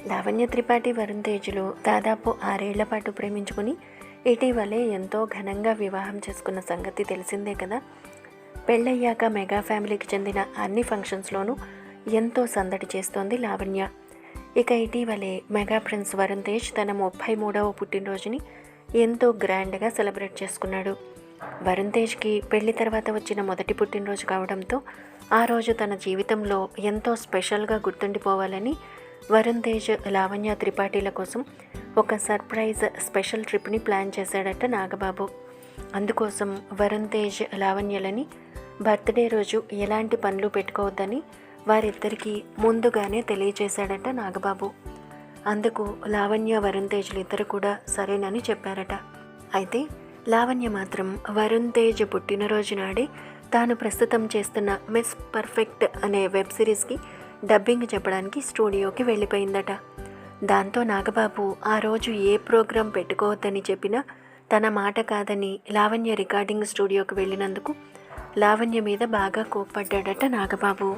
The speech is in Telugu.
లావణ్య త్రిపాఠి, వరుణ్ తేజ్లు దాదాపు 6 ఏళ్ల పాటు ప్రేమించుకుని ఇటీవలే ఎంతో ఘనంగా వివాహం చేసుకున్న సంగతి తెలిసిందే కదా. పెళ్ళయ్యాక మెగా ఫ్యామిలీకి చెందిన అన్ని ఫంక్షన్స్లోనూ ఎంతో సందడి చేస్తోంది లావణ్య. ఇక ఇటీవలే మెగా ప్రిన్స్ వరుణ్ తేజ్ తన 33వ పుట్టినరోజుని ఎంతో గ్రాండ్గా సెలబ్రేట్ చేసుకున్నాడు. వరుణ్ తేజ్కి పెళ్లి తర్వాత వచ్చిన మొదటి పుట్టినరోజు కావడంతో ఆ రోజు తన జీవితంలో ఎంతో స్పెషల్గా గుర్తుండిపోవాలని వరుణ్ తేజ్ లావణ్య త్రిపాఠిల కోసం ఒక సర్ప్రైజ్ స్పెషల్ ట్రిప్ని ప్లాన్ చేశాడట నాగబాబు. అందుకోసం వరుణ్ తేజ్ లావణ్యలని బర్త్డే రోజు ఎలాంటి పనులు పెట్టుకోవద్దని వారిద్దరికీ ముందుగానే తెలియజేశాడట నాగబాబు. అందుకు లావణ్య, వరుణ్ తేజ్లు ఇద్దరు కూడా సరేనని చెప్పారట. అయితే లావణ్య మాత్రం వరుణ్ తేజ్ పుట్టినరోజు నాడే తాను ప్రస్తుతం చేస్తున్న మిస్ పర్ఫెక్ట్ అనే వెబ్ సిరీస్కి డబ్బింగ్ చెప్పడానికి స్టూడియోకి వెళ్ళిపోయిందట. దాంతో నాగబాబు ఆ రోజు ఏ ప్రోగ్రాం పెట్టుకోవద్దని చెప్పినా తన మాట కాదని లావణ్య రికార్డింగ్ స్టూడియోకి వెళ్ళినందుకు లావణ్య మీద బాగా కోప్పడ్డాడట నాగబాబు.